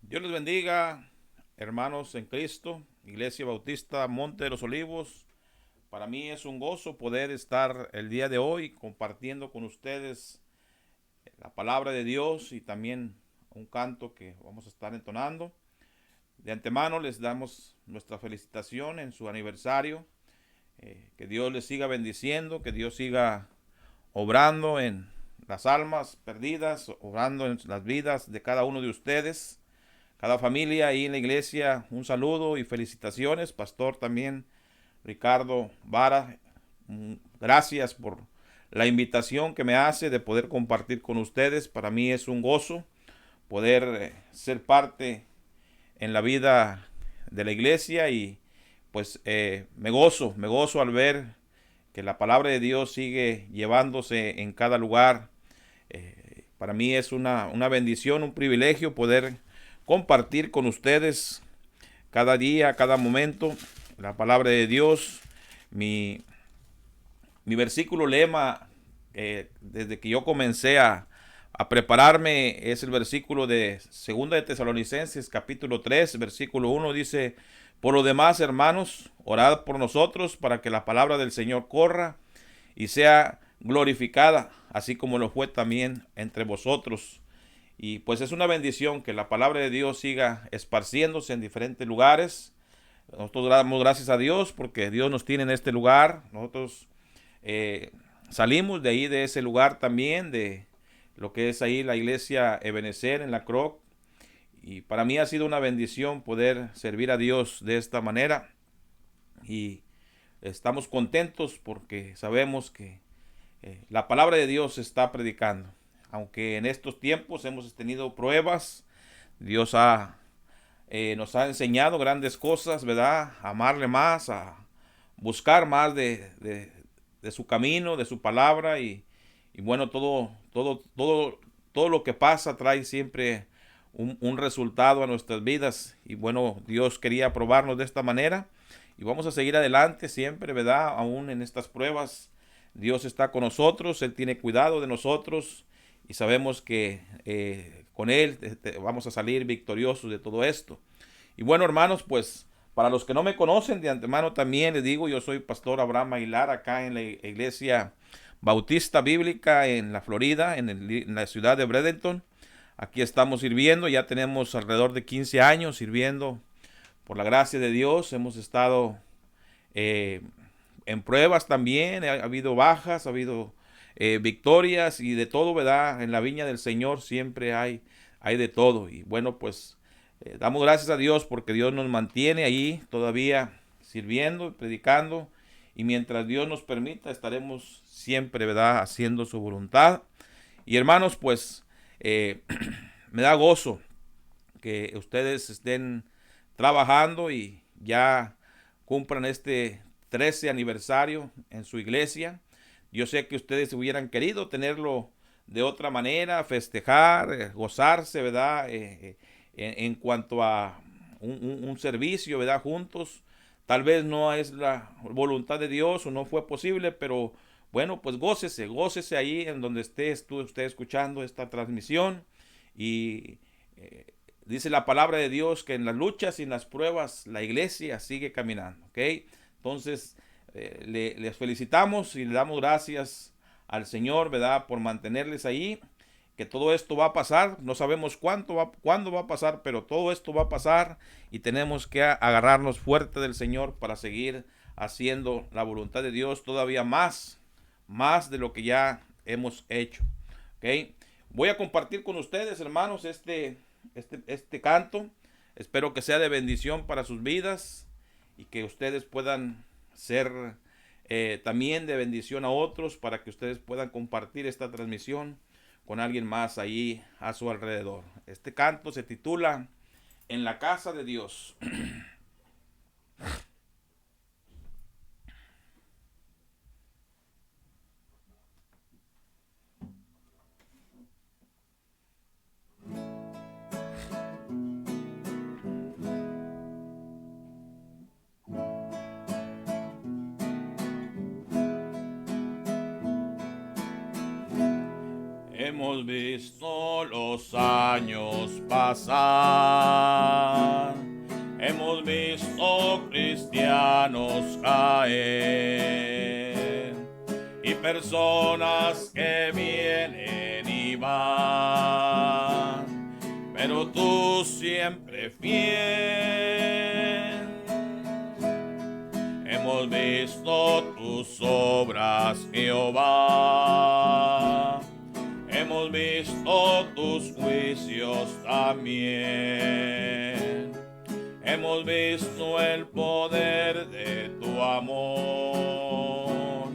Dios les bendiga, hermanos en Cristo, Iglesia Bautista Monte de los Olivos. Para mí es un gozo poder estar el día de hoy compartiendo con ustedes la palabra de Dios y también un canto que vamos a estar entonando. De antemano les damos nuestra felicitación en su aniversario. Que Dios les siga bendiciendo, que Dios siga obrando en las almas perdidas, obrando en las vidas de cada uno de ustedes. Cada familia ahí en la iglesia, un saludo y felicitaciones. Pastor también, Ricardo Vara, gracias por la invitación que me hace de poder compartir con ustedes. Para mí es un gozo poder ser parte en la vida de la iglesia y pues me gozo al ver que la palabra de Dios sigue llevándose en cada lugar. Para mí es una bendición, un privilegio poder compartir con ustedes cada día, cada momento, la palabra de Dios. Mi, mi versículo lema, desde que yo comencé a prepararme, es el versículo de Segunda de Tesalonicenses, capítulo 3 versículo 1, dice: por lo demás, hermanos, orad por nosotros para que la palabra del Señor corra y sea glorificada, así como lo fue también entre vosotros. Y pues es una bendición que la palabra de Dios siga esparciéndose en diferentes lugares. Nosotros damos gracias a Dios porque Dios nos tiene en este lugar. Nosotros eh, salimos de ahí, de ese lugar también, de lo que es ahí la iglesia Ebenezer en la Croc. Y para mí ha sido una bendición poder servir a Dios de esta manera. Y estamos contentos porque sabemos que la palabra de Dios se está predicando. Aunque en estos tiempos hemos tenido pruebas, Dios nos ha enseñado grandes cosas, ¿verdad? A amarle más, a buscar más de su camino, de su palabra y bueno, todo lo que pasa trae siempre un resultado a nuestras vidas y bueno, Dios quería probarnos de esta manera y vamos a seguir adelante siempre, ¿verdad? Aún en estas pruebas, Dios está con nosotros, Él tiene cuidado de nosotros y sabemos que con Él vamos a salir victoriosos de todo esto. Y bueno, hermanos, pues para los que no me conocen de antemano también les digo, yo soy Pastor Abraham Aguilar acá en la iglesia Bautista Bíblica en la Florida, en la ciudad de Bradenton. Aquí estamos sirviendo, ya tenemos alrededor de 15 años sirviendo por la gracia de Dios. Hemos estado eh, en pruebas también, ha habido bajas, ha habido victorias y de todo, ¿verdad? En la viña del Señor siempre hay de todo. Y bueno, pues damos gracias a Dios porque Dios nos mantiene ahí todavía sirviendo, predicando. Y mientras Dios nos permita, estaremos siempre, ¿verdad? Haciendo su voluntad. Y hermanos, pues me da gozo que ustedes estén trabajando y ya cumplan este 13 aniversario en su iglesia. Yo sé que ustedes hubieran querido tenerlo de otra manera, festejar, gozarse, ¿verdad? En cuanto a un servicio, ¿verdad? Juntos. Tal vez no es la voluntad de Dios o no fue posible, pero bueno, pues gócese, gócese ahí en donde usted escuchando esta transmisión y eh, dice la palabra de Dios que en las luchas y en las pruebas la iglesia sigue caminando, ¿ok? Entonces, les felicitamos y le damos gracias al Señor, ¿verdad? Por mantenerles ahí, que todo esto va a pasar, no sabemos cuándo va a pasar, pero todo esto va a pasar y tenemos que agarrarnos fuerte del Señor para seguir haciendo la voluntad de Dios todavía más de lo que ya hemos hecho, ¿ok? Voy a compartir con ustedes, hermanos, este canto. Espero que sea de bendición para sus vidas y que ustedes puedan ser también de bendición a otros para que ustedes puedan compartir esta transmisión con alguien más ahí a su alrededor. Este canto se titula En la casa de Dios. Hemos Hemos visto los años pasar, hemos visto cristianos caer y personas que vienen y van, pero tú siempre fiel. Hemos visto tus obras, Jehová. Hemos visto tus juicios también. Hemos visto el poder de tu amor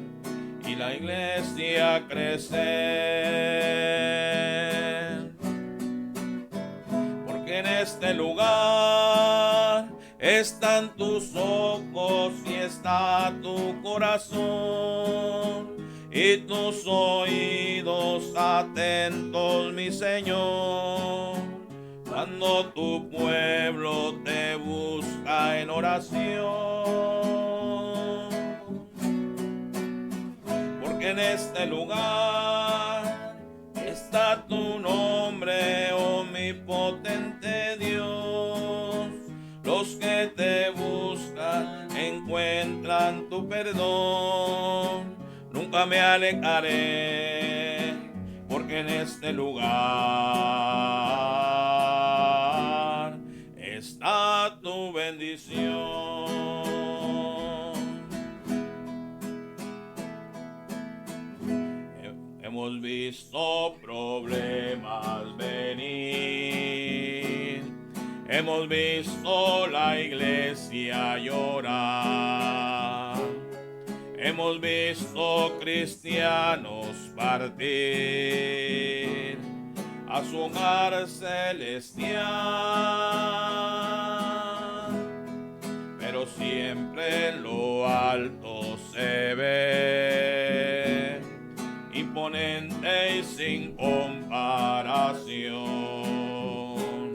y la iglesia crecer. Porque en este lugar están tus ojos y está tu corazón y tus oídos atentos, mi Señor, cuando tu pueblo te busca en oración. Porque en este lugar está tu nombre, omnipotente Dios. Los que te buscan encuentran tu perdón. Nunca me alejaré, porque en este lugar está tu bendición. Hemos visto problemas venir, hemos visto la iglesia llorar, hemos visto cristianos partir a su hogar celestial, pero siempre en lo alto se ve, imponente y sin comparación,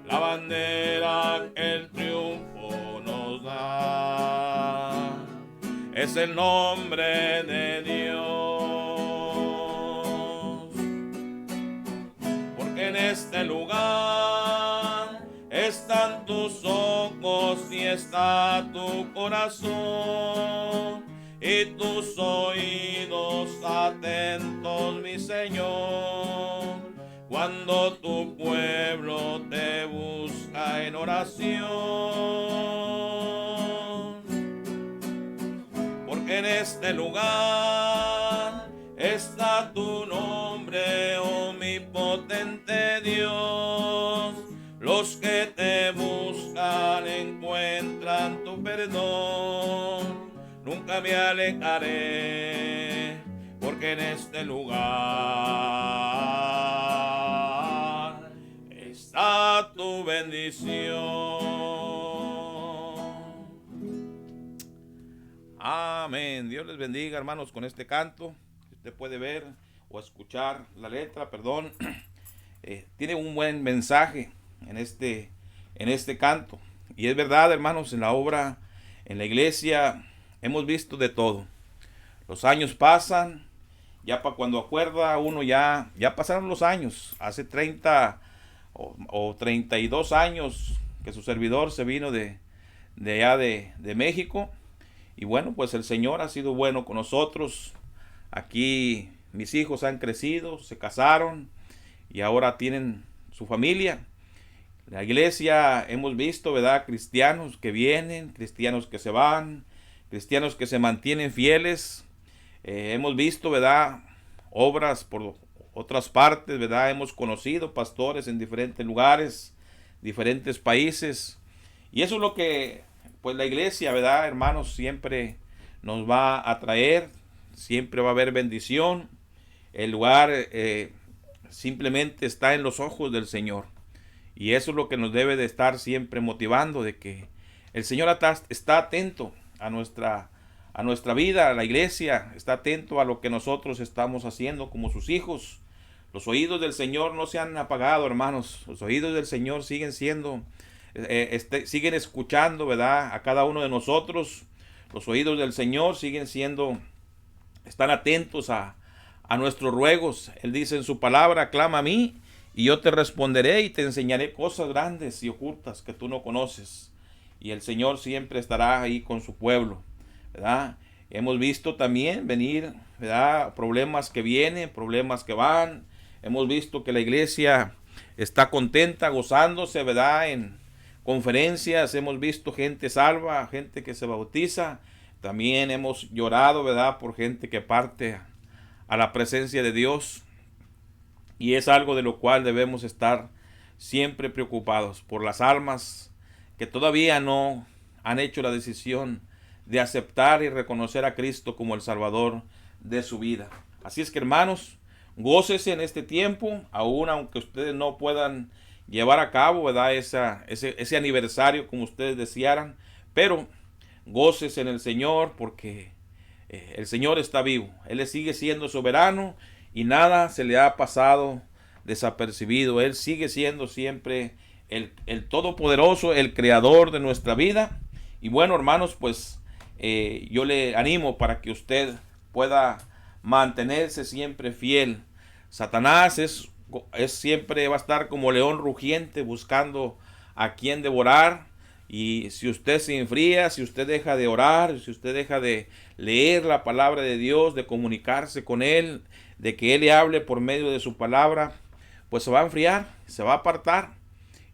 la bandera que el triunfo nos da. Es el nombre de Dios, porque en este lugar están tus ojos y está tu corazón y tus oídos atentos, mi Señor, cuando tu pueblo te busca en oración. En este lugar está tu nombre, omnipotente Dios. Los que te buscan encuentran tu perdón. Nunca me alejaré, porque en este lugar está tu bendición. Amén. Dios les bendiga, hermanos, con este canto. Usted puede ver o escuchar la letra, perdón. Tiene un buen mensaje en este canto. Y es verdad, hermanos, en la obra, en la iglesia, hemos visto de todo. Los años pasan, ya para cuando acuerda uno, ya pasaron los años. Hace 30 o 32 años que su servidor se vino de allá de México. Y bueno, pues el Señor ha sido bueno con nosotros. Aquí mis hijos han crecido, se casaron y ahora tienen su familia. La iglesia hemos visto, ¿verdad? Cristianos que vienen, cristianos que se van, cristianos que se mantienen fieles. Hemos visto, ¿verdad? Obras por otras partes, ¿verdad? Hemos conocido pastores en diferentes lugares, diferentes países. Y eso es lo que pues la iglesia, ¿verdad, hermanos? Siempre nos va a traer, siempre va a haber bendición. El lugar simplemente está en los ojos del Señor. Y eso es lo que nos debe de estar siempre motivando, de que el Señor está atento a nuestra vida, la iglesia está atento a lo que nosotros estamos haciendo como sus hijos. Los oídos del Señor no se han apagado, hermanos. Los oídos del Señor siguen siendo siguen escuchando, ¿verdad? A cada uno de nosotros. Los oídos del Señor están atentos a a nuestros ruegos. Él dice en su palabra: clama a mí y yo te responderé y te enseñaré cosas grandes y ocultas que tú no conoces. Y el Señor siempre estará ahí con su pueblo, ¿verdad? Hemos visto también venir, ¿verdad?, problemas que vienen, problemas que van. Hemos visto que la iglesia está contenta, gozándose, ¿verdad?, en conferencias. Hemos visto gente salva, gente que se bautiza. También hemos llorado, ¿verdad?, por gente que parte a la presencia de Dios. Y es algo de lo cual debemos estar siempre preocupados, por las almas que todavía no han hecho la decisión de aceptar y reconocer a Cristo como el Salvador de su vida. Así es que, hermanos, gócese en este tiempo, aún aunque ustedes no puedan llevar a cabo, ¿verdad?, ese aniversario como ustedes desearan, pero gócese en el Señor, porque el Señor está vivo. Él le sigue siendo soberano y nada se le ha pasado desapercibido. Él sigue siendo siempre el Todopoderoso, el Creador de nuestra vida. Y bueno, hermanos, pues yo le animo para que usted pueda mantenerse siempre fiel. Satanás es siempre va a estar como león rugiente buscando a quien devorar. Y si usted se enfría, si usted deja de orar, si usted deja de leer la palabra de Dios, de comunicarse con Él, de que Él le hable por medio de su palabra, pues se va a enfriar, se va a apartar.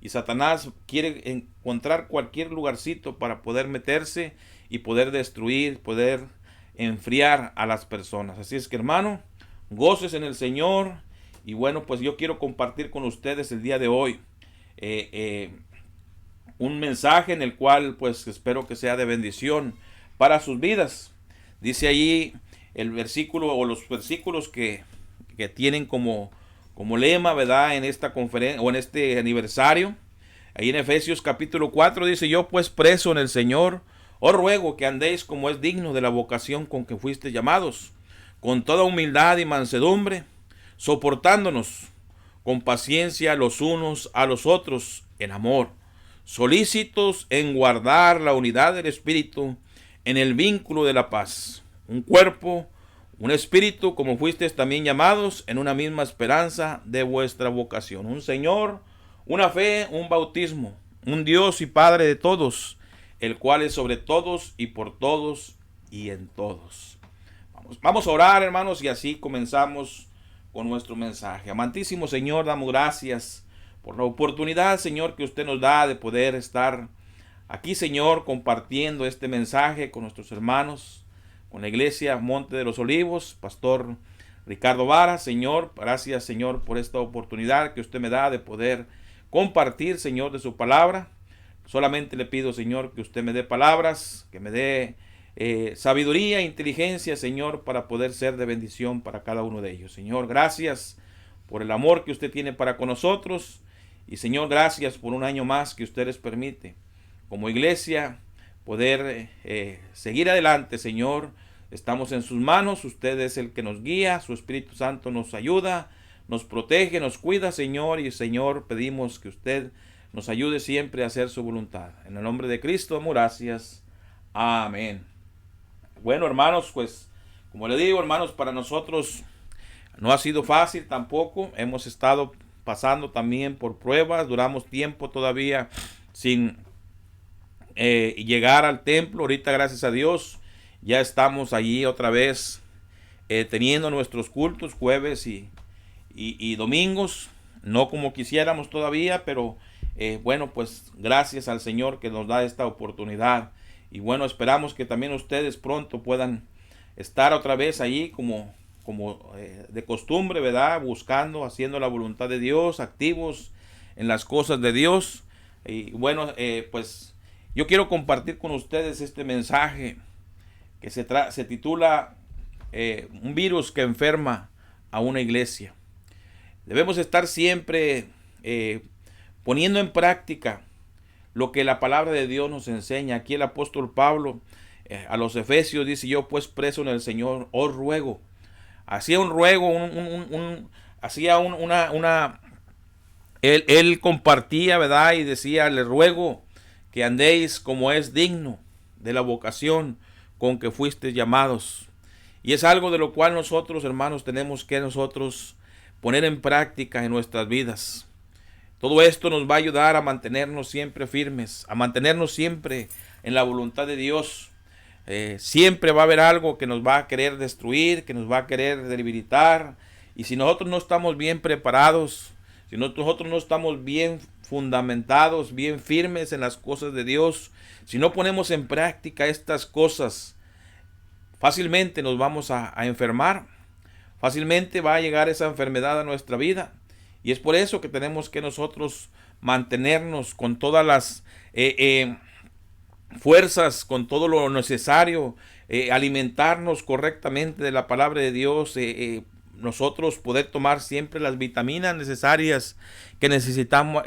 Y Satanás quiere encontrar cualquier lugarcito para poder meterse y poder destruir, poder enfriar a las personas. Así es que, hermano, goces en el Señor. Y bueno, pues yo quiero compartir con ustedes el día de hoy un mensaje en el cual pues espero que sea de bendición para sus vidas. Dice allí el versículo, o los versículos que tienen como lema, ¿verdad?, en esta conferencia o en este aniversario. Ahí en Efesios capítulo 4 dice: yo pues, preso en el Señor, os ruego que andéis como es digno de la vocación con que fuisteis llamados, con toda humildad y mansedumbre, soportándonos con paciencia los unos a los otros en amor, solícitos en guardar la unidad del Espíritu en el vínculo de la paz. Un cuerpo, un espíritu, como fuisteis también llamados, en una misma esperanza de vuestra vocación. Un Señor, una fe, un bautismo, un Dios y Padre de todos, el cual es sobre todos y por todos y en todos. Vamos a orar, hermanos, y así comenzamos con nuestro mensaje. Amantísimo Señor, damos gracias por la oportunidad, Señor, que usted nos da de poder estar aquí, Señor, compartiendo este mensaje con nuestros hermanos, con la iglesia Monte de los Olivos, Pastor Ricardo Vara. Señor, gracias, Señor, por esta oportunidad que usted me da de poder compartir, Señor, de su palabra. Solamente le pido, Señor, que usted me dé palabras, que me dé sabiduría e inteligencia, Señor, para poder ser de bendición para cada uno de ellos. Señor, gracias por el amor que usted tiene para con nosotros. Y Señor, gracias por un año más que usted les permite como iglesia poder seguir adelante, Señor. Estamos en sus manos, usted es el que nos guía, su Espíritu Santo nos ayuda, nos protege, nos cuida, Señor. Y Señor, pedimos que usted nos ayude siempre a hacer su voluntad. En el nombre de Cristo damos gracias. Amén. Bueno, hermanos, pues como le digo, hermanos, para nosotros no ha sido fácil tampoco. Hemos estado pasando también por pruebas. Duramos tiempo todavía sin llegar al templo. Ahorita, gracias a Dios, ya estamos allí otra vez teniendo nuestros cultos jueves y domingos. No como quisiéramos todavía, pero bueno, pues gracias al Señor que nos da esta oportunidad. Y bueno, esperamos que también ustedes pronto puedan estar otra vez allí como de costumbre, ¿verdad?, buscando, haciendo la voluntad de Dios, activos en las cosas de Dios. Y bueno, pues yo quiero compartir con ustedes este mensaje que se titula un virus que enferma a una iglesia. Debemos estar siempre poniendo en práctica lo que la palabra de Dios nos enseña. Aquí el apóstol Pablo a los Efesios dice: yo pues, preso en el Señor, os ruego. Hacía un ruego, él compartía, ¿verdad?, y decía: le ruego que andéis como es digno de la vocación con que fuisteis llamados. Y es algo de lo cual nosotros, hermanos, tenemos que nosotros poner en práctica en nuestras vidas. Todo esto nos va a ayudar a mantenernos siempre firmes, a mantenernos siempre en la voluntad de Dios. Siempre va a haber algo que nos va a querer destruir, que nos va a querer debilitar. Y si nosotros no estamos bien preparados, si nosotros no estamos bien fundamentados, bien firmes en las cosas de Dios, si no ponemos en práctica estas cosas, fácilmente nos vamos a enfermar. Fácilmente va a llegar esa enfermedad a nuestra vida. Y es por eso que tenemos que nosotros mantenernos con todas las fuerzas, con todo lo necesario, alimentarnos correctamente de la palabra de Dios, nosotros poder tomar siempre las vitaminas necesarias que necesitamos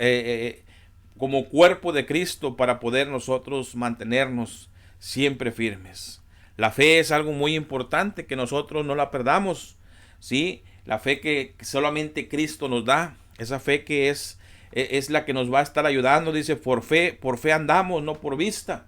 como cuerpo de Cristo para poder nosotros mantenernos siempre firmes. La fe es algo muy importante, que nosotros no la perdamos, ¿sí? La fe que solamente Cristo nos da, esa fe que es la que nos va a estar ayudando. Dice, por fe andamos, no por vista.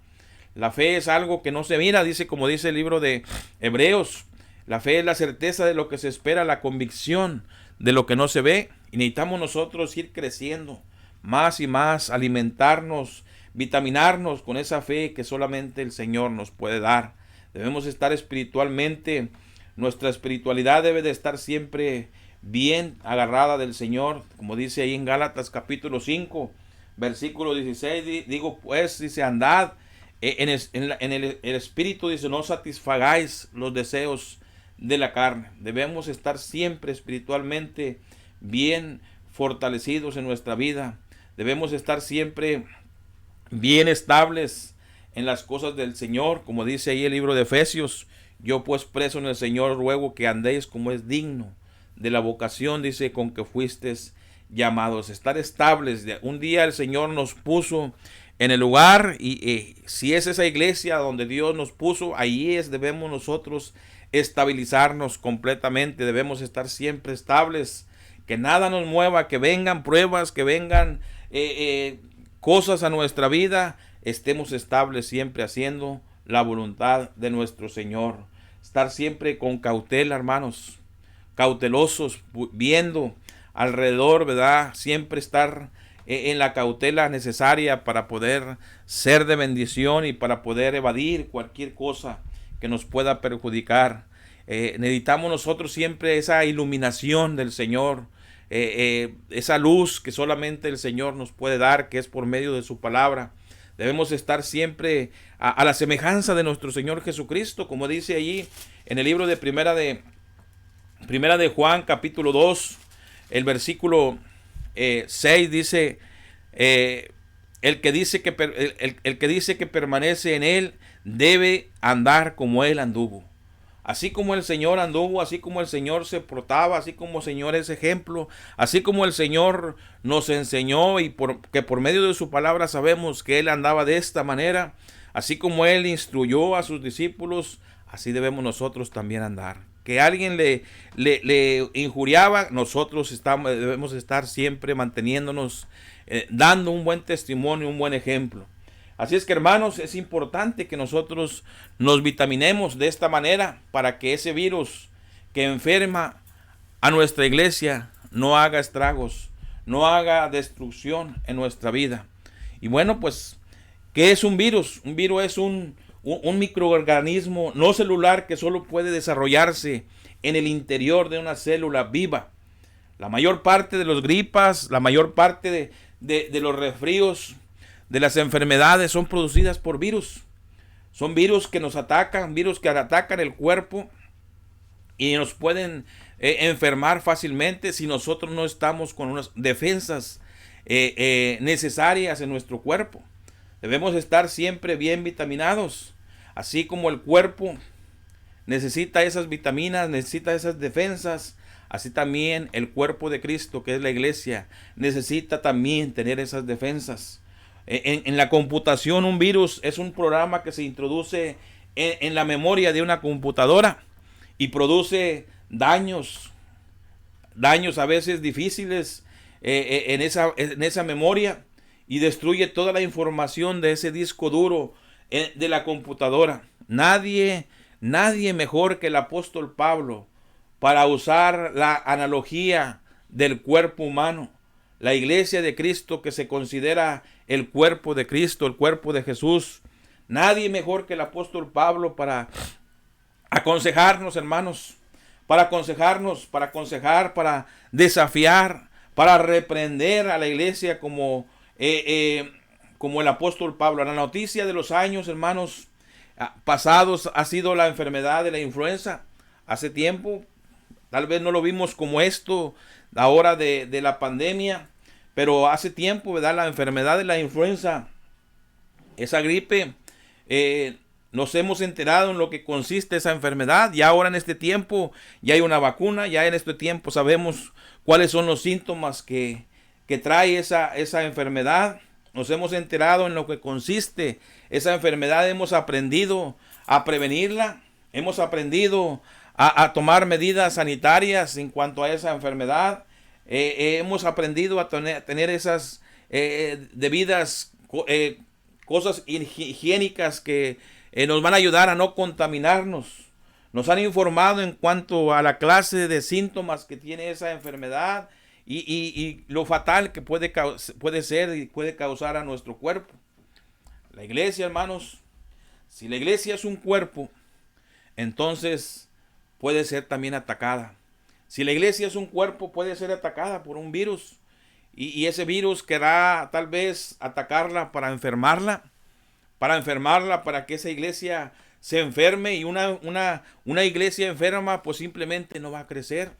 La fe es algo que no se mira, dice, como dice el libro de Hebreos. La fe es la certeza de lo que se espera, la convicción de lo que no se ve. Y necesitamos nosotros ir creciendo más y más, alimentarnos, vitaminarnos con esa fe que solamente el Señor nos puede dar. Debemos estar espiritualmente, nuestra espiritualidad debe de estar siempre bien agarrada del Señor, como dice ahí en Gálatas capítulo 5, versículo 16, digo pues, dice, andad en el espíritu, dice, no satisfagáis los deseos de la carne. Debemos estar siempre espiritualmente bien fortalecidos en nuestra vida. Debemos estar siempre bien estables en las cosas del Señor, como dice ahí el libro de Efesios. Yo pues preso en el Señor ruego que andéis como es digno de la vocación, dice, con que fuisteis llamados. Estar estables. Un día el Señor nos puso en el lugar y si es esa iglesia donde Dios nos puso, ahí debemos nosotros estabilizarnos completamente. Debemos estar siempre estables, que nada nos mueva, que vengan pruebas, que vengan cosas a nuestra vida, estemos estables siempre haciendo la voluntad de nuestro Señor. Estar siempre con cautela, hermanos, cautelosos, viendo alrededor, ¿verdad? Siempre estar en la cautela necesaria para poder ser de bendición y para poder evadir cualquier cosa que nos pueda perjudicar. Necesitamos nosotros siempre esa iluminación del Señor, esa luz que solamente el Señor nos puede dar, que es por medio de su palabra. Debemos estar siempre a la semejanza de nuestro Señor Jesucristo, como dice allí en el libro de Primera de Juan, capítulo 2, el versículo 6, dice, el que dice que permanece en él debe andar como él anduvo. Así como el Señor anduvo, así como el Señor se portaba, así como el Señor es ejemplo, así como el Señor nos enseñó y que por medio de su palabra sabemos que Él andaba de esta manera, así como Él instruyó a sus discípulos, así debemos nosotros también andar. Que alguien le injuriaba, nosotros debemos estar siempre manteniéndonos, dando un buen testimonio, un buen ejemplo. Así es que, hermanos, es importante que nosotros nos vitaminemos de esta manera para que ese virus que enferma a nuestra iglesia no haga estragos, no haga destrucción en nuestra vida. Y bueno, pues, ¿qué es un virus? Un virus es un microorganismo no celular que solo puede desarrollarse en el interior de una célula viva. La mayor parte de los gripas, la mayor parte de los resfríos, de las enfermedades son producidas por virus. Son virus que nos atacan, virus que atacan el cuerpo y nos pueden enfermar fácilmente si nosotros no estamos con unas defensas necesarias en nuestro cuerpo. Debemos estar siempre bien vitaminados, así como el cuerpo necesita esas vitaminas, necesita esas defensas, así también el cuerpo de Cristo, que es la iglesia, necesita también tener esas defensas. En la computación, un virus es un programa que se introduce en la memoria de una computadora y produce daños a veces difíciles en esa memoria y destruye toda la información de ese disco duro de la computadora. Nadie nadie mejor que el apóstol Pablo para usar la analogía del cuerpo humano. La iglesia de Cristo, que se considera el cuerpo de Cristo, el cuerpo de Jesús. Nadie mejor que el apóstol Pablo para aconsejarnos, hermanos, para aconsejarnos, para aconsejar, para desafiar, para reprender a la iglesia como el apóstol Pablo. La noticia de los años, hermanos, pasados ha sido la enfermedad de la influenza. Hace tiempo, tal vez no lo vimos como esto, ahora de la pandemia, pero hace tiempo, ¿verdad? La enfermedad de la influenza, esa gripe, nos hemos enterado en lo que consiste esa enfermedad. Ya ahora en este tiempo ya hay una vacuna, ya en este tiempo sabemos cuáles son los síntomas que trae esa enfermedad. Nos hemos enterado en lo que consiste esa enfermedad, hemos aprendido a prevenirla, hemos aprendido a tomar medidas sanitarias en cuanto a esa enfermedad, hemos aprendido a tener esas debidas cosas higiénicas que nos van a ayudar a no contaminarnos. Nos han informado en cuanto a la clase de síntomas que tiene esa enfermedad y lo fatal que puede ser y puede causar a nuestro cuerpo. La iglesia, hermanos, si la iglesia es un cuerpo, entonces puede ser también atacada. Si la iglesia es un cuerpo, puede ser atacada por un virus. Y ese virus querrá tal vez atacarla para enfermarla, para que esa iglesia se enferme. Y una iglesia enferma pues simplemente no va a crecer.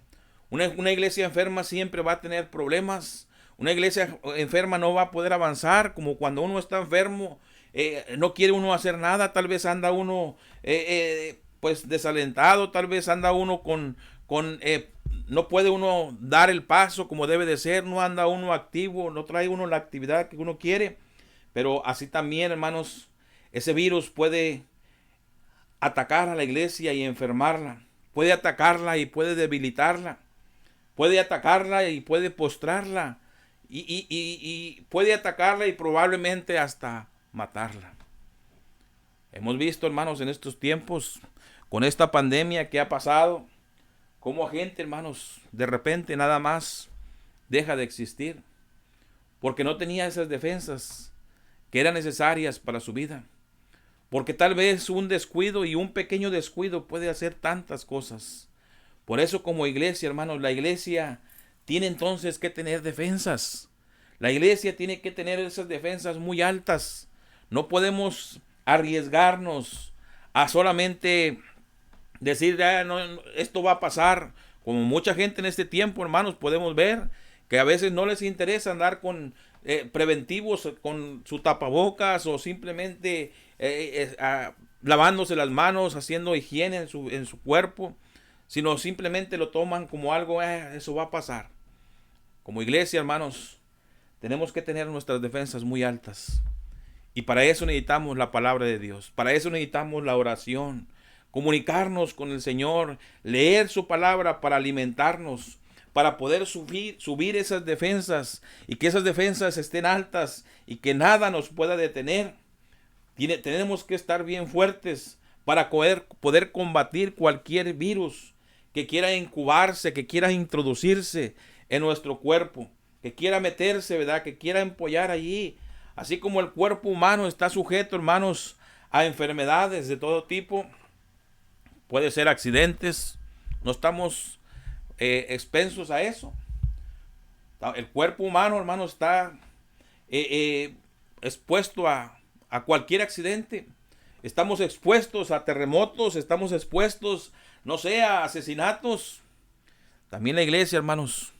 Una iglesia enferma siempre va a tener problemas. Una iglesia enferma no va a poder avanzar, como cuando uno está enfermo, no quiere uno hacer nada, tal vez anda uno pues desalentado, tal vez anda uno no puede uno dar el paso como debe de ser, no anda uno activo, no trae uno la actividad que uno quiere. Pero así también, hermanos, ese virus puede atacar a la iglesia y enfermarla, puede atacarla y puede debilitarla, puede atacarla y puede postrarla, y puede atacarla y probablemente hasta matarla. Hemos visto, hermanos, en estos tiempos, con esta pandemia que ha pasado, cómo gente, hermanos, de repente nada más deja de existir, porque no tenía esas defensas que eran necesarias para su vida. Porque tal vez un descuido y un pequeño descuido puede hacer tantas cosas. Por eso como iglesia, hermanos, la iglesia tiene entonces que tener defensas. La iglesia tiene que tener esas defensas muy altas. No podemos arriesgarnos a solamente decir, no, esto va a pasar. Como mucha gente en este tiempo, hermanos, podemos ver que a veces no les interesa andar con preventivos, con su tapabocas, o simplemente lavándose las manos, haciendo higiene en su cuerpo, sino simplemente lo toman como algo, eso va a pasar. Como iglesia, hermanos, tenemos que tener nuestras defensas muy altas. Y para eso necesitamos la palabra de Dios. Para eso necesitamos la oración. Comunicarnos con el Señor. Leer su palabra para alimentarnos. Para poder subir esas defensas. Y que esas defensas estén altas. Y que nada nos pueda detener. Tenemos que estar bien fuertes para poder combatir cualquier virus que quiera incubarse, que quiera introducirse en nuestro cuerpo, que quiera meterse, ¿verdad? Que quiera empollar allí. Así como el cuerpo humano está sujeto, hermanos, a enfermedades de todo tipo, puede ser accidentes, no estamos expensos a eso. El cuerpo humano, hermanos, está expuesto a cualquier accidente. Estamos expuestos a terremotos, estamos expuestos, no sé, a asesinatos. También la iglesia, hermanos,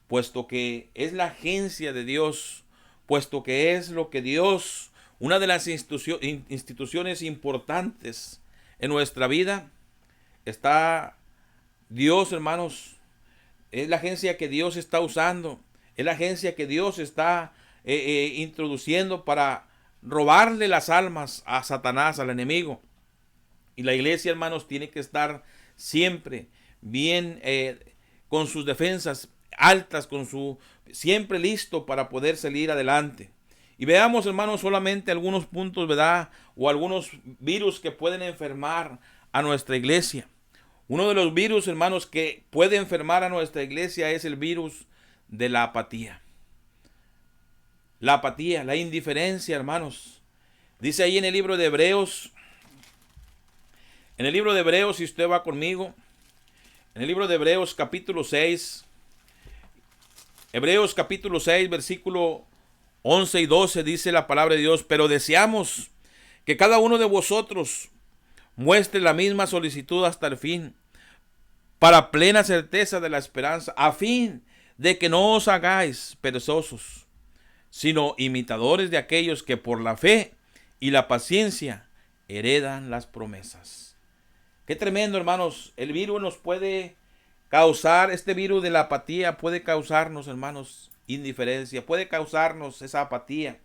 puesto que es la agencia de Dios, puesto que es lo que Dios, una de las instituciones importantes en nuestra vida, está Dios, hermanos, es la agencia que Dios está usando, es la agencia que Dios está introduciendo para robarle las almas a Satanás, al enemigo. Y la iglesia, hermanos, tiene que estar siempre bien con sus defensas altas, siempre listo para poder salir adelante. Y veamos, hermanos, solamente algunos puntos, ¿verdad? O algunos virus que pueden enfermar a nuestra iglesia. Uno de los virus, hermanos, que puede enfermar a nuestra iglesia es el virus de la apatía. La apatía, la indiferencia, hermanos. Dice ahí en el libro de Hebreos, si usted va conmigo, en el libro de Hebreos capítulo 6, Hebreos capítulo 6, versículo 11 y 12, dice la palabra de Dios: pero deseamos que cada uno de vosotros muestre la misma solicitud hasta el fin, para plena certeza de la esperanza, a fin de que no os hagáis perezosos, sino imitadores de aquellos que por la fe y la paciencia heredan las promesas. Qué tremendo, hermanos. El virus nos puede causar, este virus de la apatía puede causarnos, hermanos, indiferencia, puede causarnos esa apatía.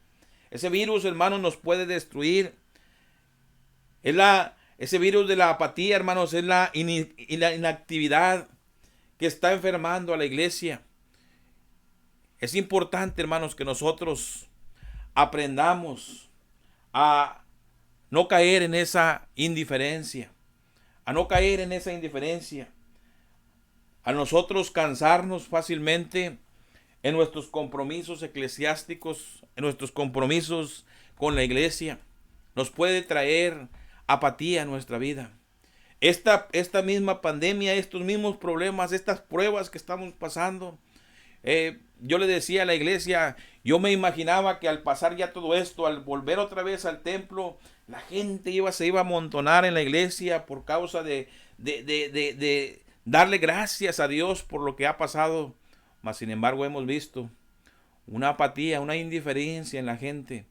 Ese virus, hermanos, nos puede destruir. Ese virus de la apatía, hermanos, es la inactividad que está enfermando a la iglesia. Es importante, hermanos, que nosotros aprendamos a no caer en esa indiferencia, a nosotros cansarnos fácilmente en nuestros compromisos eclesiásticos, en nuestros compromisos con la iglesia. Nos puede traer apatía a nuestra vida. Esta misma pandemia, estos mismos problemas, estas pruebas que estamos pasando, yo le decía a la iglesia, yo me imaginaba que al pasar ya todo esto, al volver otra vez al templo, la gente se iba a amontonar en la iglesia por causa de darle gracias a Dios por lo que ha pasado. Mas sin embargo hemos visto una apatía, una indiferencia en la gente.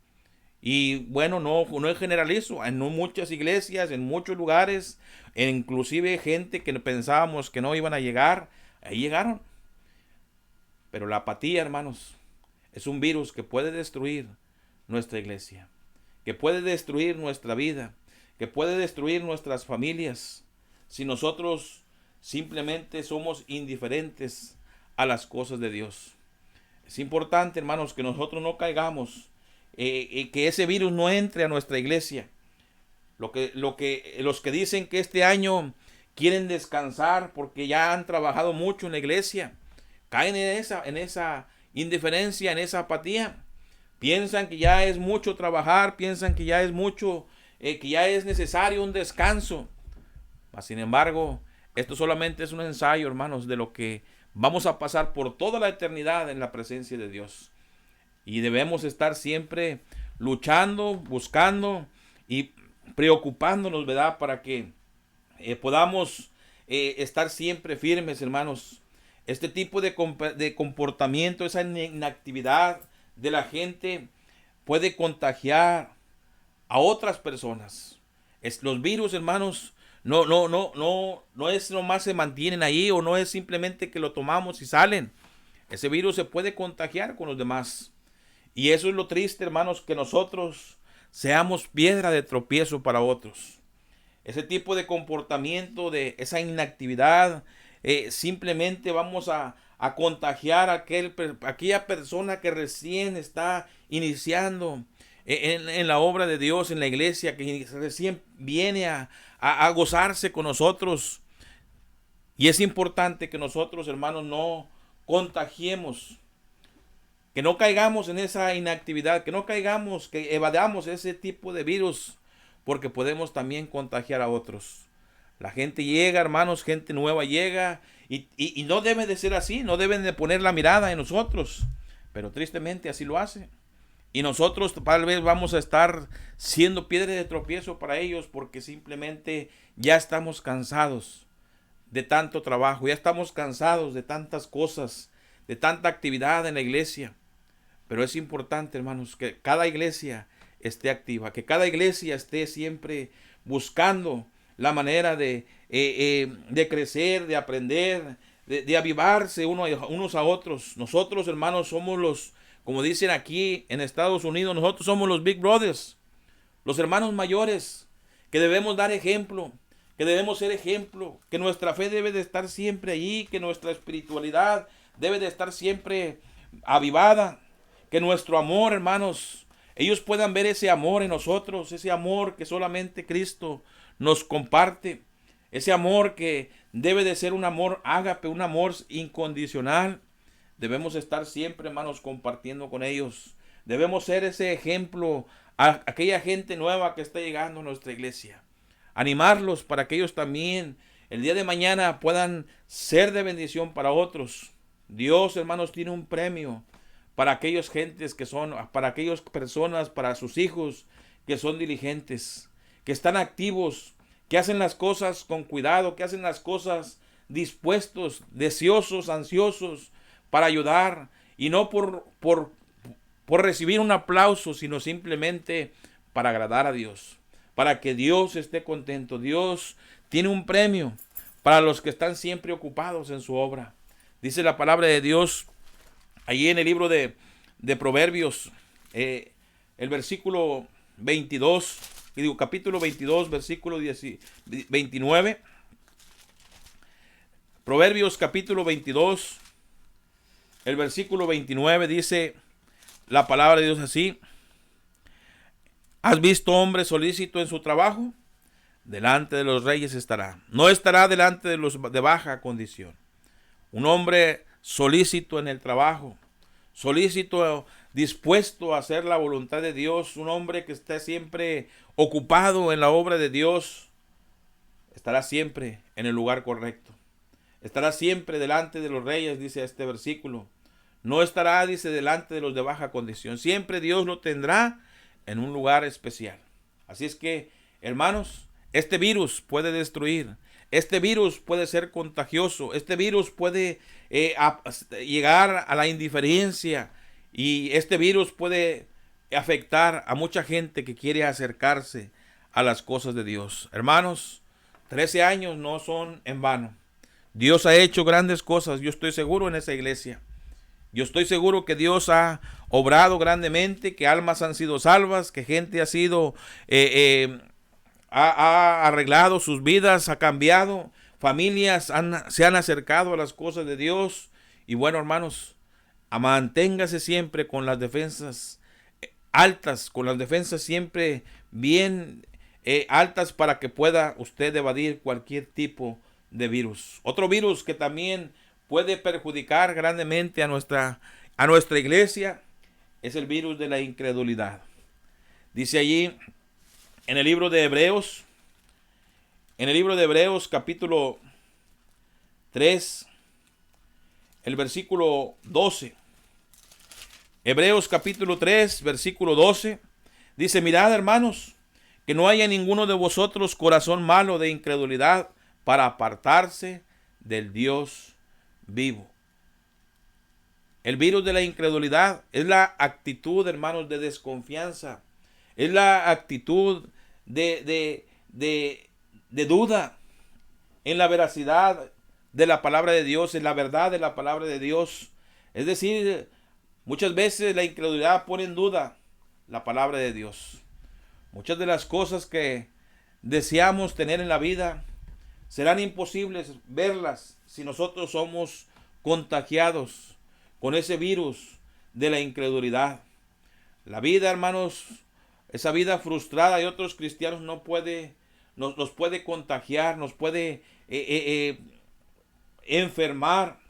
Y bueno, no generalizo, en muchas iglesias, en muchos lugares, inclusive gente que pensábamos que no iban a llegar, ahí llegaron. Pero la apatía, hermanos, es un virus que puede destruir nuestra iglesia, que puede destruir nuestra vida, que puede destruir nuestras familias, si nosotros simplemente somos indiferentes a las cosas de Dios. Es importante, hermanos, que nosotros no caigamos, que ese virus no entre a nuestra iglesia. Los que dicen que este año quieren descansar porque ya han trabajado mucho en la iglesia, caen en esa indiferencia, en esa apatía. Piensan que ya es mucho trabajar, piensan que ya es mucho, que ya es necesario un descanso. Mas, sin embargo, esto solamente es un ensayo, hermanos, de lo que vamos a pasar por toda la eternidad en la presencia de Dios. Y debemos estar siempre luchando, buscando y preocupándonos, ¿verdad? Para que podamos estar siempre firmes, hermanos. Este tipo de comportamiento, esa inactividad de la gente puede contagiar a otras personas. Los virus, hermanos, no es nomás se mantienen ahí, o no es simplemente que lo tomamos y salen. Ese virus se puede contagiar con los demás. Y eso es lo triste, hermanos, que nosotros seamos piedra de tropiezo para otros. Ese tipo de comportamiento, de esa inactividad, simplemente vamos a contagiar a aquella persona que recién está iniciando en la obra de Dios, en la iglesia, que recién viene a gozarse con nosotros. Y es importante que nosotros, hermanos, no contagiemos, que no caigamos en esa inactividad, que evadamos ese tipo de virus, porque podemos también contagiar a otros. La gente llega, hermanos, gente nueva llega, y no debe de ser así, no deben de poner la mirada en nosotros, pero tristemente así lo hace. Y nosotros tal vez vamos a estar siendo piedra de tropiezo para ellos, porque simplemente ya estamos cansados de tanto trabajo, ya estamos cansados de tantas cosas, de tanta actividad en la iglesia. Pero es importante, hermanos, que cada iglesia esté activa, que cada iglesia esté siempre buscando la manera de crecer, de aprender, de avivarse unos a otros. Nosotros, hermanos, somos como dicen aquí en Estados Unidos, nosotros somos los Big Brothers, los hermanos mayores, que debemos dar ejemplo, que debemos ser ejemplo, que nuestra fe debe de estar siempre allí, que nuestra espiritualidad debe de estar siempre avivada, que nuestro amor, hermanos, ellos puedan ver ese amor en nosotros, ese amor que solamente Cristo nos comparte. ese amor que debe de ser un amor ágape, un amor incondicional. Debemos estar siempre, hermanos, compartiendo con ellos. Debemos ser ese ejemplo a aquella gente nueva que está llegando a nuestra iglesia. Animarlos para que ellos también el día de mañana puedan ser de bendición para otros. Dios, hermanos, tiene un premio para aquellas gentes que son, para aquellas personas, para sus hijos que son diligentes, que están activos, que hacen las cosas con cuidado, que hacen las cosas dispuestos, deseosos, ansiosos para ayudar, y no por recibir un aplauso, sino simplemente para agradar a Dios, para que Dios esté contento. Dios tiene un premio para los que están siempre ocupados en su obra. Dice la palabra de Dios allí en el libro de Proverbios, el versículo 22, capítulo 22, versículo 29. Proverbios capítulo 22, el versículo 29 dice la palabra de Dios así: ¿has visto hombre solícito en su trabajo? Delante de los reyes estará. No estará delante de los de baja condición. Un hombre solícito en el trabajo, solícito, dispuesto a hacer la voluntad de Dios, un hombre que esté siempre ocupado en la obra de Dios, estará siempre en el lugar correcto. Estará siempre delante de los reyes, dice este versículo. No estará, dice, delante de los de baja condición. Siempre Dios lo tendrá en un lugar especial. Así es que, hermanos, este virus puede destruir. Este virus puede ser contagioso. Este virus puede llegar a la indiferencia. Y este virus puede afectar a mucha gente que quiere acercarse a las cosas de Dios. Hermanos, 13 años no son en vano. Dios ha hecho grandes cosas. Yo estoy seguro en esa iglesia. Yo estoy seguro que Dios ha obrado grandemente, que almas han sido salvas, que gente ha sido, ha arreglado sus vidas, ha cambiado, familias se han acercado a las cosas de Dios. Y bueno, hermanos, manténgase siempre con las defensas altas, con las defensas siempre bien altas, para que pueda usted evadir cualquier tipo de virus. Otro virus que también puede perjudicar grandemente a nuestra iglesia es el virus de la incredulidad. Dice allí en el libro de Hebreos, capítulo 3, el versículo 12. Hebreos capítulo 3, versículo 12, dice: mirad, hermanos, que no haya ninguno de vosotros corazón malo de incredulidad para apartarse del Dios vivo. El virus de la incredulidad es la actitud, hermanos, de desconfianza. Es la actitud de duda en la veracidad de la palabra de Dios, en la verdad de la palabra de Dios. Es decir, muchas veces la incredulidad pone en duda la palabra de Dios. Muchas de las cosas que deseamos tener en la vida serán imposibles verlas si nosotros somos contagiados con ese virus de la incredulidad. La vida, hermanos, esa vida frustrada de otros cristianos nos puede contagiar, nos puede enfermar.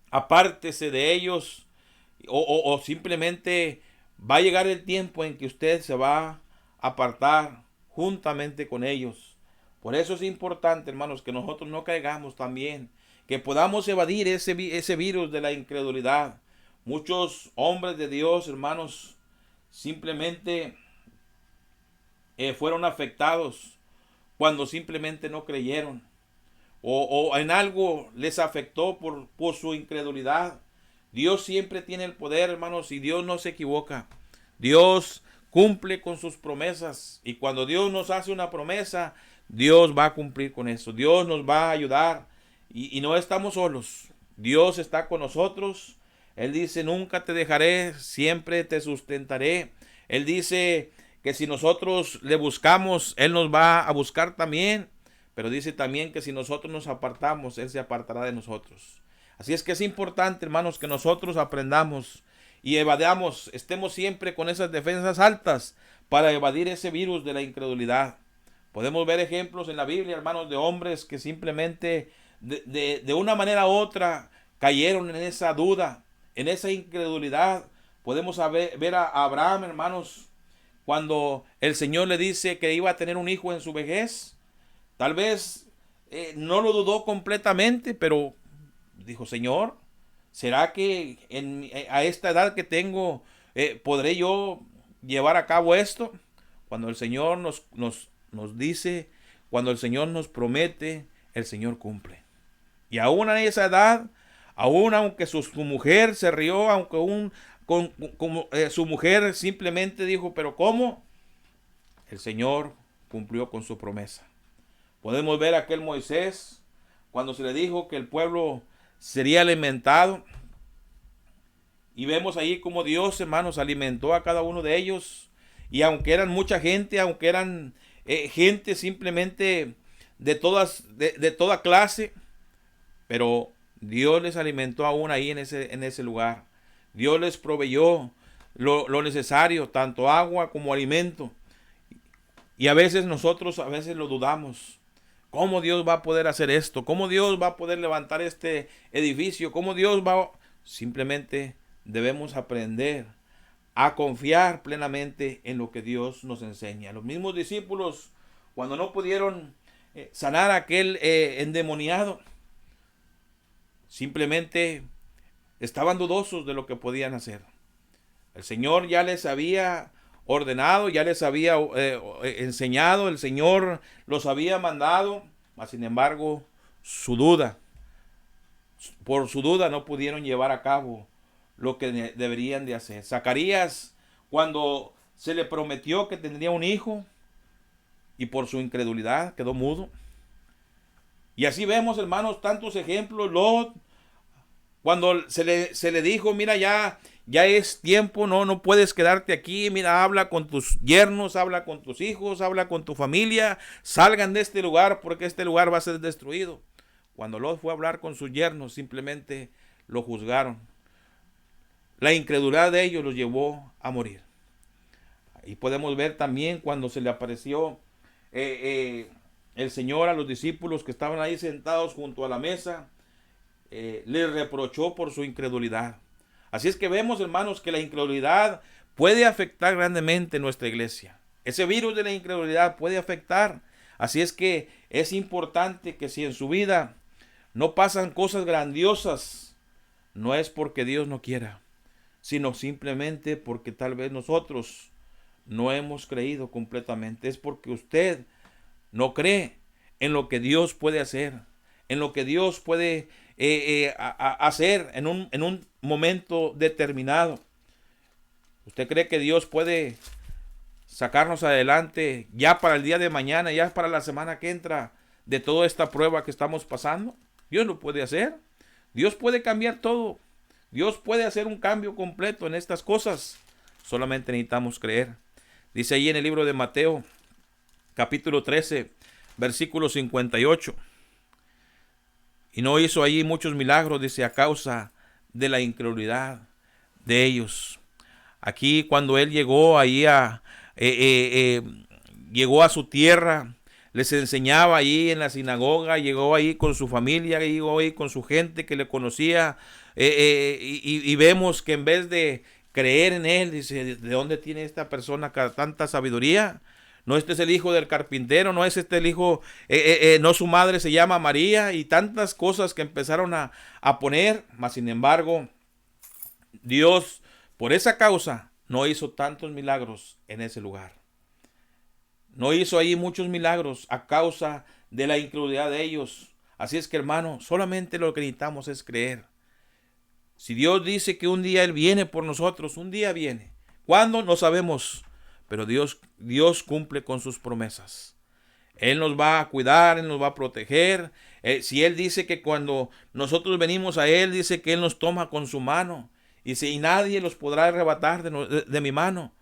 Apártese de ellos, o simplemente va a llegar el tiempo en que usted se va a apartar juntamente con ellos. Por eso es importante, hermanos, que nosotros no caigamos también, que podamos evadir ese virus de la incredulidad. Muchos hombres de Dios, hermanos, simplemente fueron afectados cuando simplemente no creyeron, o en algo les afectó por su incredulidad. Dios siempre tiene el poder, hermanos, y Dios no se equivoca. Dios cumple con sus promesas, y cuando Dios nos hace una promesa, Dios va a cumplir con eso. Dios nos va a ayudar, y no estamos solos. Dios está con nosotros. Él dice: nunca te dejaré, siempre te sustentaré. Él dice que si nosotros le buscamos, Él nos va a buscar también. Pero dice también que si nosotros nos apartamos, Él se apartará de nosotros. Así es que es importante, hermanos, que nosotros aprendamos y evadamos, estemos siempre con esas defensas altas para evadir ese virus de la incredulidad. Podemos ver ejemplos en la Biblia, hermanos, de hombres que simplemente de una manera u otra cayeron en esa duda, en esa incredulidad. Podemos ver a Abraham, hermanos, cuando el Señor le dice que iba a tener un hijo en su vejez. Tal vez no lo dudó completamente, pero dijo: Señor, ¿será que a esta edad que tengo podré yo llevar a cabo esto? Cuando el Señor nos dice, cuando el Señor nos promete, el Señor cumple. Y aún a esa edad, aún aunque su mujer se rió, aunque su mujer simplemente dijo: ¿pero cómo? El Señor cumplió con su promesa. Podemos ver a aquel Moisés, cuando se le dijo que el pueblo sería alimentado. Y vemos ahí como Dios, hermanos, alimentó a cada uno de ellos. Y aunque eran mucha gente, aunque eran gente simplemente de toda clase, pero Dios les alimentó aún ahí en ese lugar. Dios les proveyó lo necesario, tanto agua como alimento. Y a veces nosotros lo dudamos. ¿Cómo Dios va a poder hacer esto? ¿Cómo Dios va a poder levantar este edificio? ¿Cómo Dios va a...? Simplemente debemos aprender a confiar plenamente en lo que Dios nos enseña. Los mismos discípulos, cuando no pudieron sanar a aquel endemoniado, simplemente estaban dudosos de lo que podían hacer. El Señor ya les había ordenado, ya les había enseñado, el Señor los había mandado, mas sin embargo, por su duda no pudieron llevar a cabo lo que deberían de hacer. Zacarías, cuando se le prometió que tendría un hijo, y por su incredulidad quedó mudo. Y así vemos, hermanos, tantos ejemplos. Lot, cuando se le dijo: mira, ya es tiempo, no puedes quedarte aquí, mira, habla con tus yernos, habla con tus hijos, habla con tu familia, salgan de este lugar porque este lugar va a ser destruido. Cuando Lot fue a hablar con sus yernos, simplemente lo juzgaron. La incredulidad de ellos los llevó a morir. Y podemos ver también cuando se le apareció el Señor a los discípulos que estaban ahí sentados junto a la mesa, les reprochó por su incredulidad. Así es que vemos, hermanos, que la incredulidad puede afectar grandemente nuestra iglesia. Ese virus de la incredulidad puede afectar. Así es que es importante que si en su vida no pasan cosas grandiosas, no es porque Dios no quiera, sino simplemente porque tal vez nosotros no hemos creído completamente. Es porque usted no cree en lo que Dios puede hacer, en lo que Dios puede hacer en un momento determinado. ¿Usted cree que Dios puede sacarnos adelante ya para el día de mañana, ya para la semana que entra, de toda esta prueba que estamos pasando? Dios lo puede hacer. Dios puede cambiar todo. Dios puede hacer un cambio completo en estas cosas. Solamente necesitamos creer. Dice ahí en el libro de Mateo, capítulo 13, versículo 58. Y no hizo allí muchos milagros, dice, a causa de la incredulidad de ellos. Aquí cuando él llegó ahí llegó a su tierra, les enseñaba ahí en la sinagoga, llegó ahí con su familia, llegó ahí con su gente que le conocía, y vemos que en vez de creer en él, dice: ¿de dónde tiene esta persona tanta sabiduría? No, este es el hijo del carpintero, no es este el hijo, no, su madre se llama María, y tantas cosas que empezaron a poner. Mas sin embargo, Dios, por esa causa, no hizo tantos milagros en ese lugar. No hizo ahí muchos milagros a causa de la incredulidad de ellos. Así es que, hermano, solamente lo que necesitamos es creer. Si Dios dice que un día Él viene por nosotros, un día viene. ¿Cuándo? No sabemos. Pero Dios cumple con sus promesas. Él nos va a cuidar, Él nos va a proteger. Si Él dice que cuando nosotros venimos a Él, dice que Él nos toma con su mano. Y nadie los podrá arrebatar de mi mano.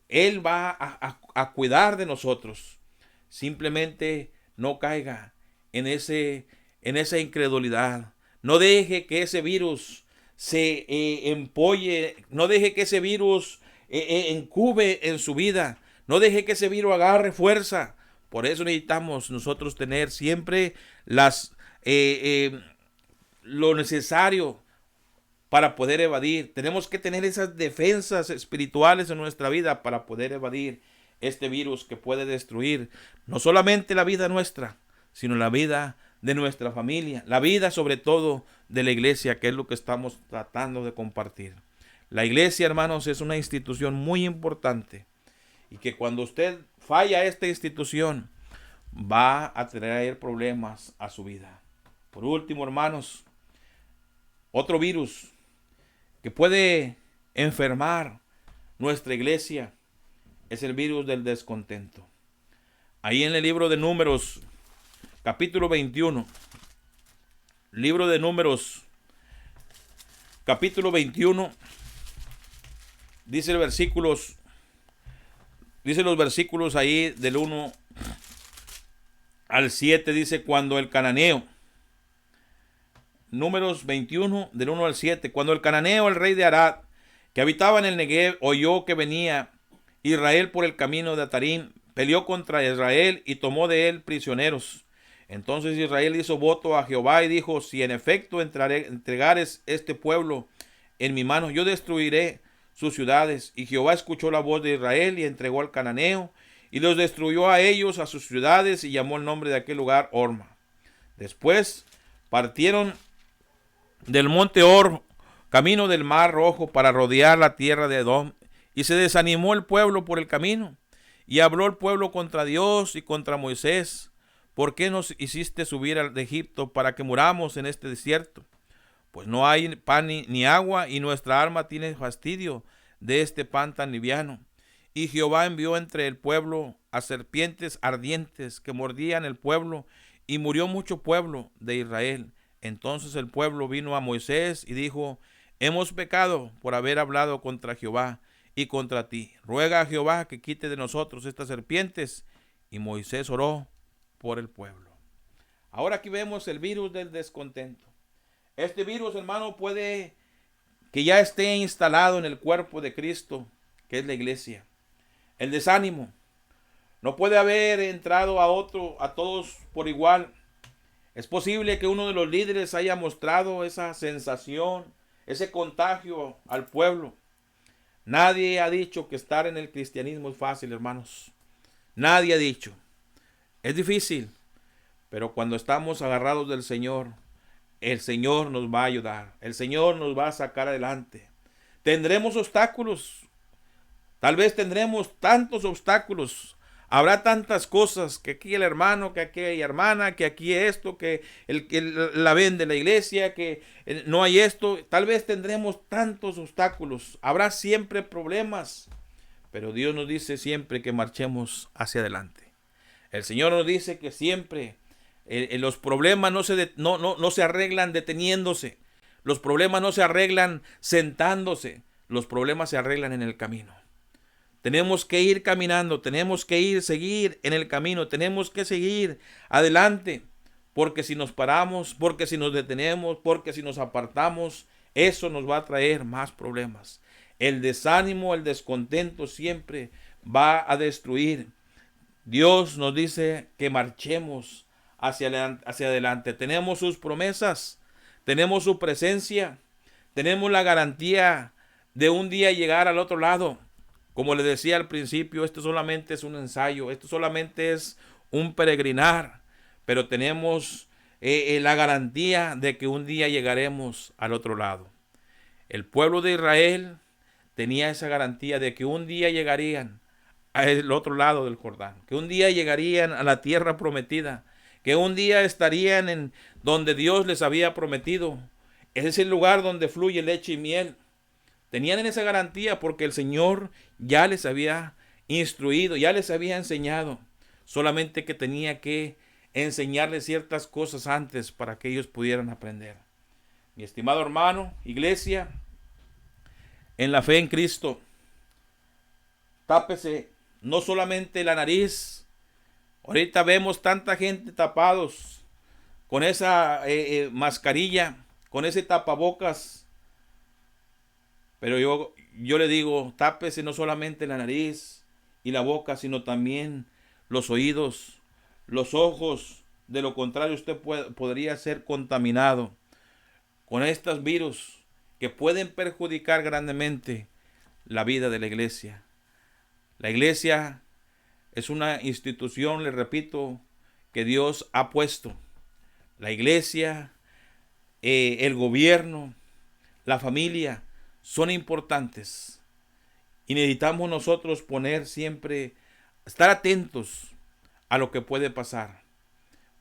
Él va a cuidar de nosotros. Simplemente no caiga en esa incredulidad. No deje que ese virus se empolle. No deje que ese virus incube en su vida. No deje que ese virus agarre fuerza, Por eso necesitamos nosotros tener siempre lo necesario para poder evadir. Tenemos que tener esas defensas espirituales en nuestra vida para poder evadir este virus que puede destruir no solamente la vida nuestra, sino la vida de nuestra familia, la vida sobre todo de la iglesia, que es lo que estamos tratando de compartir. La iglesia, hermanos, es una institución muy importante y que cuando usted falla a esta institución va a traer problemas a su vida. Por último, hermanos, otro virus que puede enfermar nuestra iglesia es el virus del descontento. Ahí en el libro de Números, capítulo 21, libro de Números, capítulo 21, dice los versículos ahí del 1 al 7, dice: cuando el cananeo, Números 21, del 1 al 7, cuando el cananeo, el rey de Arad, que habitaba en el Negev, oyó que venía Israel por el camino de Atarim, peleó contra Israel y tomó de él prisioneros. Entonces Israel hizo voto a Jehová y dijo: si en efecto entregares este pueblo en mi mano, yo destruiré sus ciudades. Y Jehová escuchó la voz de Israel y entregó al cananeo y los destruyó a ellos, a sus ciudades, y llamó el nombre de aquel lugar Horma. Después partieron del monte Hor, camino del mar Rojo, para rodear la tierra de Edom, y se desanimó el pueblo por el camino, y habló el pueblo contra Dios y contra Moisés: ¿por qué nos hiciste subir de Egipto para que muramos en este desierto? Pues no hay pan ni agua, y nuestra alma tiene fastidio de este pan tan liviano. Y Jehová envió entre el pueblo a serpientes ardientes que mordían el pueblo, y murió mucho pueblo de Israel. Entonces el pueblo vino a Moisés y dijo: hemos pecado por haber hablado contra Jehová y contra ti. Ruega a Jehová que quite de nosotros estas serpientes. Y Moisés oró por el pueblo. Ahora aquí vemos el virus del descontento. Este virus, hermano, puede que ya esté instalado en el cuerpo de Cristo, que es la iglesia. El desánimo no puede haber entrado a todos por igual. Es posible que uno de los líderes haya mostrado esa sensación, ese contagio al pueblo. Nadie ha dicho que estar en el cristianismo es fácil, hermanos. Nadie ha dicho. Es difícil, pero cuando estamos agarrados del Señor, el Señor nos va a ayudar. El Señor nos va a sacar adelante. Tendremos obstáculos. Tal vez tendremos tantos obstáculos. Habrá tantas cosas, que aquí el hermano, que aquí hay hermana, que aquí esto, que la ven de la iglesia, que no hay esto. Tal vez tendremos tantos obstáculos. Habrá siempre problemas. Pero Dios nos dice siempre que marchemos hacia adelante. El Señor nos dice que siempre los problemas no se arreglan deteniéndose. Los problemas no se arreglan sentándose. Los problemas se arreglan en el camino. Tenemos que ir caminando, tenemos que seguir en el camino, tenemos que seguir adelante, porque si nos paramos, porque si nos detenemos, porque si nos apartamos, eso nos va a traer más problemas. El desánimo, el descontento siempre va a destruir. Dios nos dice que marchemos hacia adelante. Tenemos sus promesas, tenemos su presencia, tenemos la garantía de un día llegar al otro lado. Como les decía al principio, esto solamente es un ensayo, esto solamente es un peregrinar, pero tenemos la garantía de que un día llegaremos al otro lado. El pueblo de Israel tenía esa garantía de que un día llegarían al otro lado del Jordán, que un día llegarían a la tierra prometida, que un día estarían en donde Dios les había prometido. Ese es el lugar donde fluye leche y miel. Tenían esa garantía porque el Señor ya les había instruido, ya les había enseñado. Solamente que tenía que enseñarles ciertas cosas antes para que ellos pudieran aprender. Mi estimado hermano, iglesia, en la fe en Cristo, tápese no solamente la nariz. Ahorita vemos tanta gente tapados con esa mascarilla, con ese tapabocas. Pero yo le digo, tápese no solamente la nariz y la boca, sino también los oídos los ojos. De lo contrario, usted podría ser contaminado con estos virus que pueden perjudicar grandemente la vida de la iglesia. La iglesia es una institución, le repito, que Dios ha puesto. La iglesia, el gobierno, la familia son importantes. Y necesitamos nosotros estar atentos a lo que puede pasar.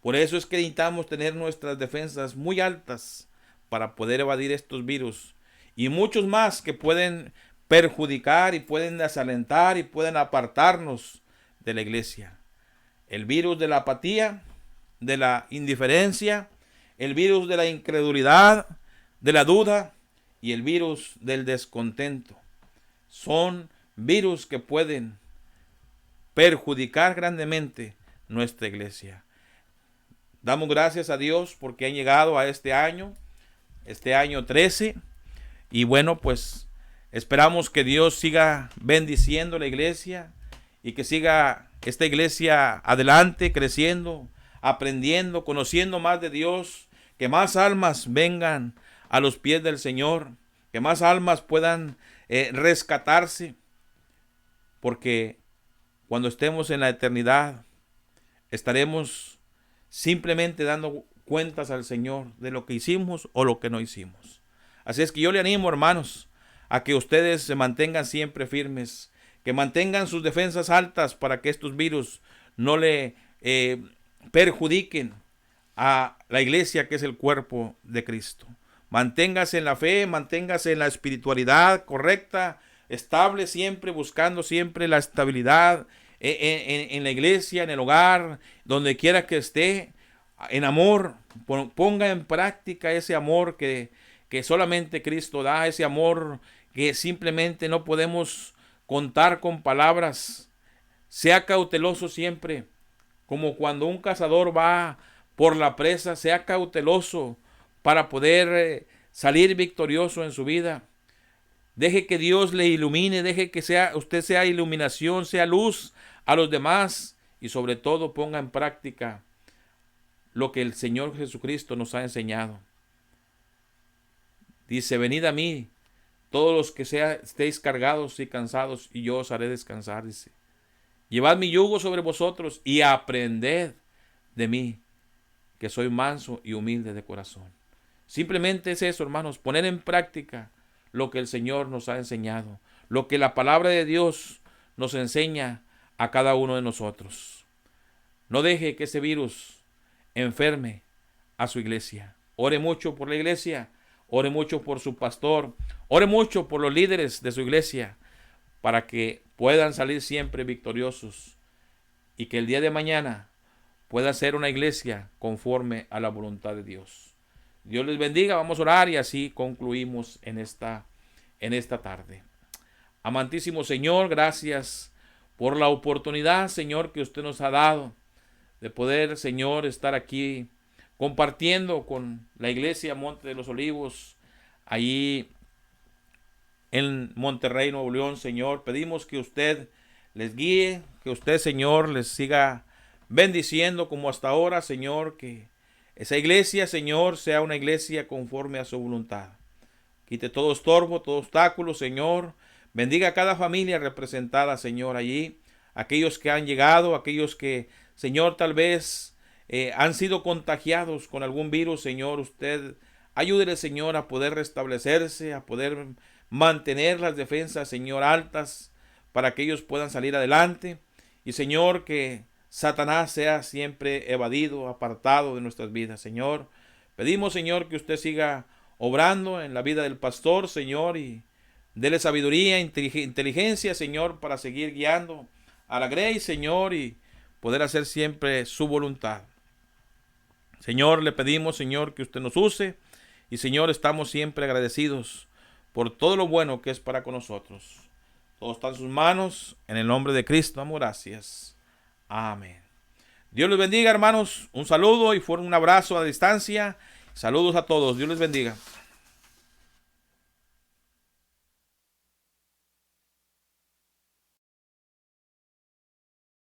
Por eso es que necesitamos tener nuestras defensas muy altas para poder evadir estos virus y muchos más que pueden perjudicar y pueden desalentar y pueden apartarnos de la iglesia. El virus de la apatía, de la indiferencia, el virus de la incredulidad, de la duda y el virus del descontento. Son virus que pueden perjudicar grandemente nuestra iglesia. Damos gracias a Dios porque han llegado a este año 13. Y bueno, pues esperamos que Dios siga bendiciendo la iglesia y que siga esta iglesia adelante, creciendo, aprendiendo, conociendo más de Dios, que más almas vengan a los pies del Señor, que más almas puedan rescatarse, porque cuando estemos en la eternidad estaremos simplemente dando cuentas al Señor de lo que hicimos o lo que no hicimos. Así es que yo le animo, hermanos, a que ustedes se mantengan siempre firmes, que mantengan sus defensas altas para que estos virus no le perjudiquen a la iglesia, que es el cuerpo de Cristo. Manténgase en la fe, manténgase en la espiritualidad correcta, estable siempre, buscando siempre la estabilidad en la iglesia, en el hogar, donde quiera que esté, en amor. Ponga en práctica ese amor que solamente Cristo da, ese amor que simplemente no podemos contar con palabras. Sea cauteloso siempre, como cuando un cazador va por la presa, sea cauteloso para poder salir victorioso en su vida. Deje que Dios le ilumine, deje que usted sea iluminación, sea luz a los demás, y sobre todo ponga en práctica lo que el Señor Jesucristo nos ha enseñado. Dice: venid a mí, todos los que estéis cargados y cansados, y yo os haré descansar. Dice: llevad mi yugo sobre vosotros y aprended de mí, que soy manso y humilde de corazón. Simplemente es eso, hermanos, poner en práctica lo que el Señor nos ha enseñado, lo que la palabra de Dios nos enseña a cada uno de nosotros. No deje que ese virus enferme a su iglesia. Ore mucho por la iglesia, ore mucho por su pastor, ore mucho por los líderes de su iglesia, para que puedan salir siempre victoriosos y que el día de mañana pueda ser una iglesia conforme a la voluntad de Dios. Dios les bendiga. Vamos a orar y así concluimos en esta tarde. Amantísimo Señor, gracias por la oportunidad, Señor, que usted nos ha dado de poder, Señor, estar aquí compartiendo con la iglesia Monte de los Olivos, allí en Monterrey, Nuevo León. Señor, pedimos que usted les guíe, que usted, Señor, les siga bendiciendo como hasta ahora, Señor, que esa iglesia, Señor, sea una iglesia conforme a su voluntad. Quite todo estorbo, todo obstáculo, Señor. Bendiga a cada familia representada, Señor, allí. Aquellos que han llegado, aquellos que, Señor, tal vez han sido contagiados con algún virus, Señor. Usted ayúdele, Señor, a poder restablecerse, a poder mantener las defensas, Señor, altas, para que ellos puedan salir adelante. Y, Señor, que Satanás sea siempre evadido, apartado de nuestras vidas, Señor. Pedimos, Señor, que usted siga obrando en la vida del pastor, Señor, y dele sabiduría, inteligencia, Señor, para seguir guiando a la Grey, Señor, y poder hacer siempre su voluntad. Señor, le pedimos, Señor, que usted nos use, y, Señor, estamos siempre agradecidos por todo lo bueno que es para con nosotros. Todo está en sus manos. En el nombre de Cristo damos gracias. Amén. Dios les bendiga, hermanos. Un saludo y un abrazo a distancia. Saludos a todos. Dios les bendiga.